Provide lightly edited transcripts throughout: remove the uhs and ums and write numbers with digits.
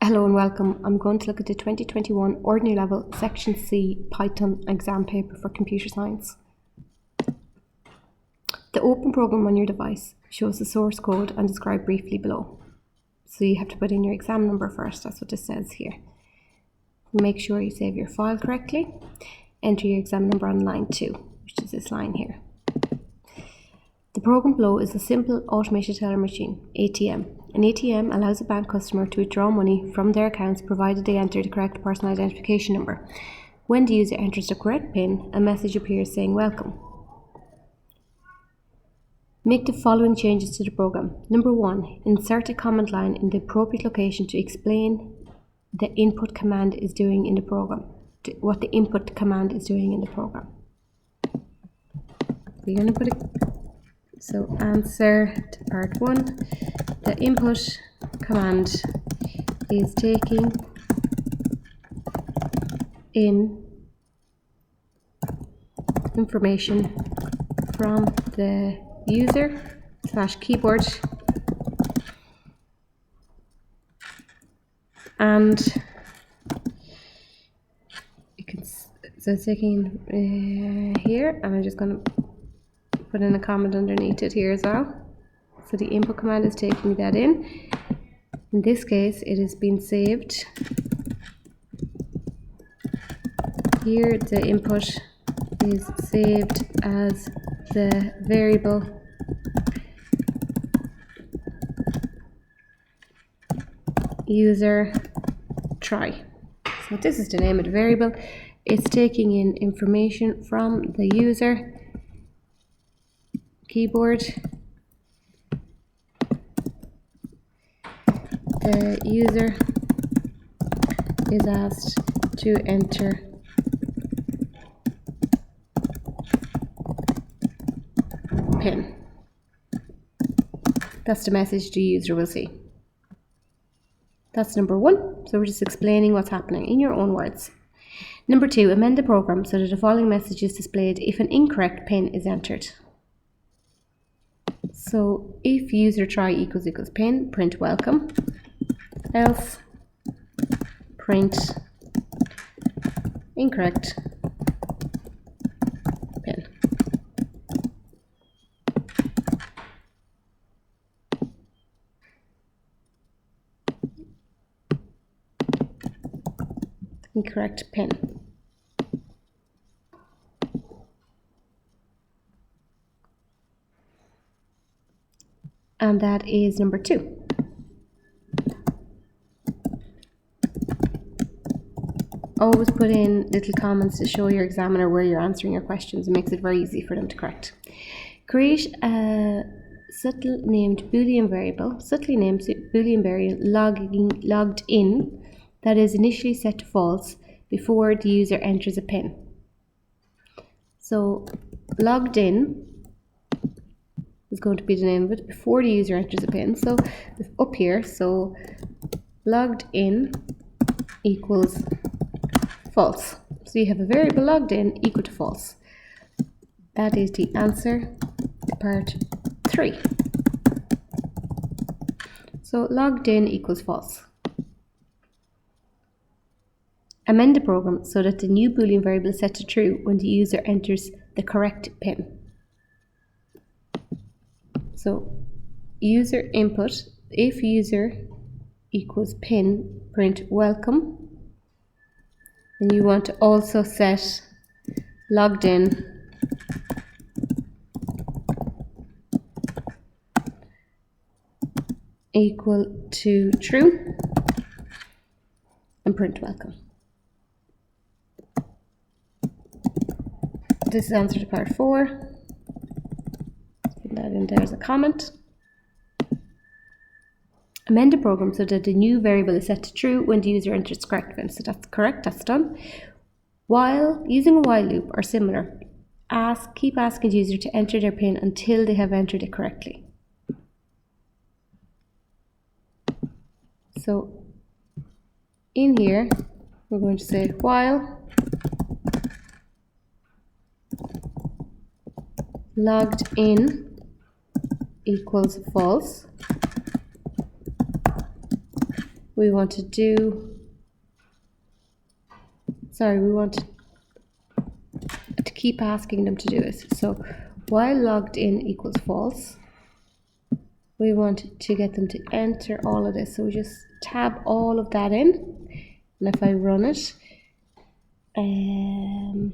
Hello and welcome. I'm going to look at the 2021 Ordinary Level Section C Python exam paper for computer science. The open program on your device shows the source code and described briefly below. So you have to put in your exam number first, that's what this says here. Make sure you save your file correctly. Enter your exam number on line 2, which is this line here. The program below is a simple automated teller machine, ATM. An ATM allows a bank customer to withdraw money from their accounts provided they enter the correct personal identification number. When the user enters the correct PIN, a message appears saying welcome. Make the following changes to the program. Number 1, insert a comment line in the appropriate location to explain the input command is doing in the program, what the input command is doing in the program. We're going to put So answer to part 1, the input command is taking in information from the user/keyboard and you can, so it's taking here, and I'm just going to put in a comment underneath it here as well. So the input command is taking that in. In this case, it has been saved. Here, the input is saved as the variable user try. So this is the name of the variable. It's taking in information from the user keyboard. The user is asked to enter PIN. That's the message the user will see. That's number 1. So we're just explaining what's happening in your own words. Number 2, amend the program so that the following message is displayed if an incorrect PIN is entered. So if user try equals PIN, print welcome, else print incorrect PIN. Incorrect PIN. And that is number 2. Always put in little comments to show your examiner where you're answering your questions. It makes it very easy for them to correct. Create a subtly named Boolean variable logged in that is initially set to false before the user enters a PIN. So logged in is going to be the name of it before the user enters a PIN. So up here, so logged in equals false. So you have a variable logged in equal to false. That is the answer to part 3. So logged in equals false. Amend the program so that the new Boolean variable is set to true when the user enters the correct PIN. So user input, if user equals PIN, print welcome. And you want to also set logged in equal to true and print welcome. This is answer to part 4. Put that in there as a comment. Amend the program so that the new variable is set to true when the user enters the correct PIN. So that's correct, that's done. While using a while loop or similar, keep asking the user to enter their PIN until they have entered it correctly. So in here, we're going to say while logged in equals false, we want to do, we want to keep asking them to do it. So while logged in equals false, we want to get them to enter all of this. So we just tab all of that in, and if I run it, it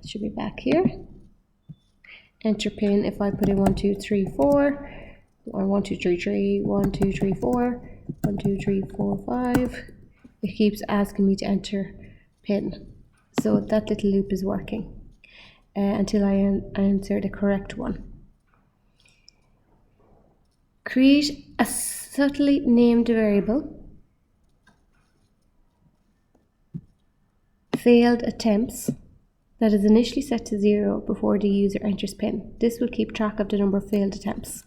should be back here. Enter pin. If I put in 1 2 3 4, or 1 2 3 3, 1 2 3 4, 1 2 3 4 5, it keeps asking me to enter pin. So that little loop is working until I enter the correct one. Create a subtly named variable, failed attempts, that is initially set to 0 before the user enters pin. This will keep track of the number of failed attempts.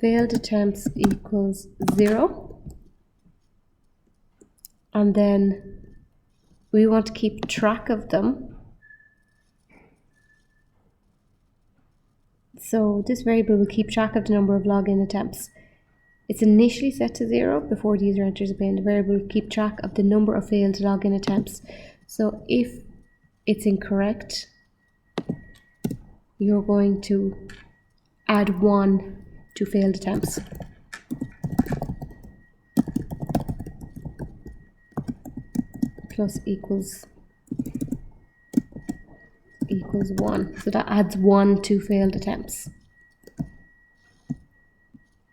Failed attempts equals 0. And then we want to keep track of them. So this variable will keep track of the number of login attempts. It's initially set to 0 before the user enters a pin. The variable will keep track of the number of failed login attempts. So if it's incorrect, you're going to add 1 to failed attempts. Plus equals 1. So that adds 1 to failed attempts.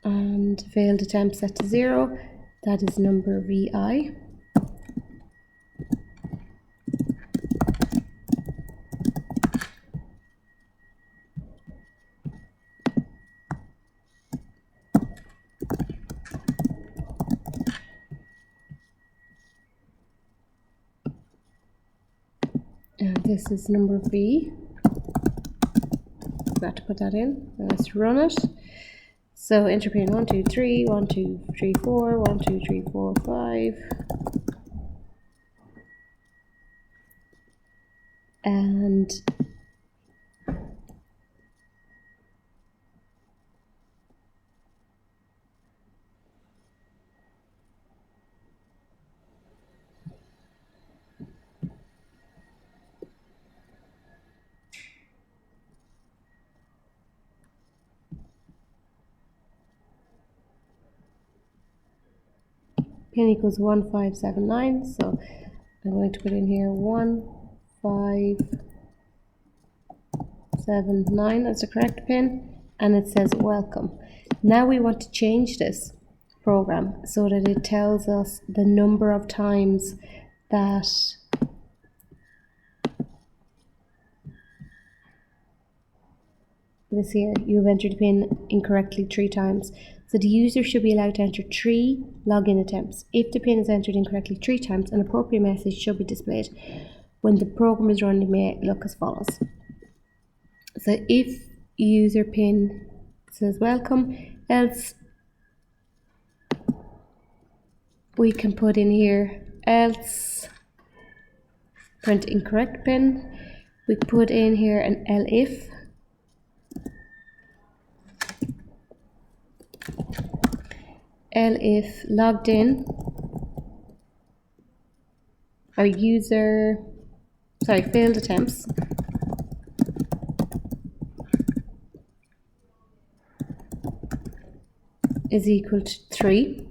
And failed attempts set to 0, that is number VI. And this is number V. Forgot to put that in. Let's run it. So enter pin 1 2 3, 1 2 3 4, 1 2 3 4 5. And pin equals 1579, so I'm going to put in here 1579 as the correct pin, and it says welcome. Now we want to change this program so that it tells us the number of times that this here, you've entered the pin incorrectly 3 times. So the user should be allowed to enter 3 login attempts. If the pin is entered incorrectly 3 times, an appropriate message should be displayed. When the program is run, it may look as follows. So if user pin says welcome, else we can put in here else print incorrect pin. We put in here an elif. Elif logged in, our user, failed attempts, is equal to 3.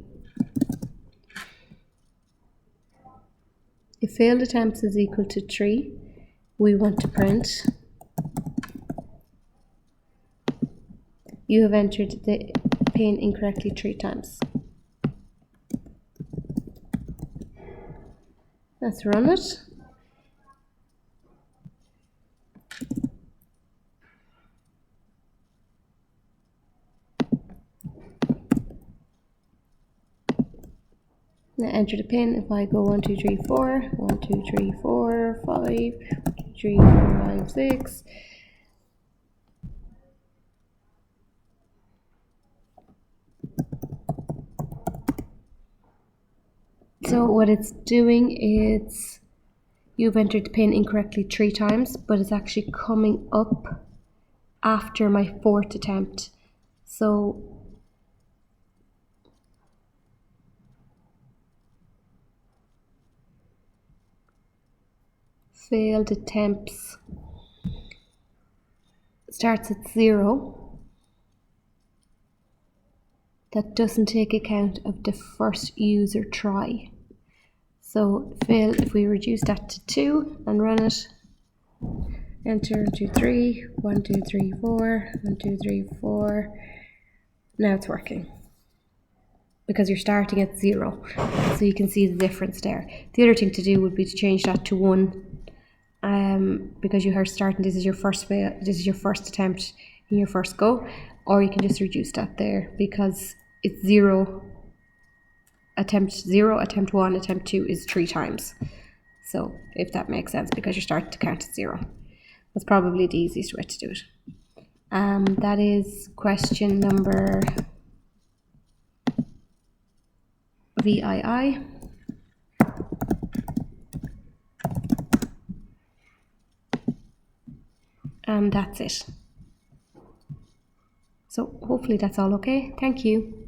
If failed attempts is equal to 3, we want to print you have entered the pin incorrectly 3 times. Let's run it. Now enter the pin. If I go 1 2 3 4, 1 2 3 4 5, 1 2 3 4 5 6. So what it's doing is you've entered the pin incorrectly 3 times, but it's actually coming up after my fourth attempt. So failed attempts starts at 0. That doesn't take account of the first user try. So fail, if we reduce that to 2 and run it, enter 2, 3, 1, 2, 3, 4, 1, 2, 3, 4. Now it's working because you're starting at 0. So you can see the difference there. The other thing to do would be to change that to 1, because you are starting, this is your first fail, this is your first attempt in your first go, or you can just reduce that there because it's 0. Attempt 0, attempt 1, attempt 2 is 3 times. So if that makes sense, because you're starting to count at 0. That's probably the easiest way to do it. That is question number VII. And that's it. So hopefully that's all okay. Thank you.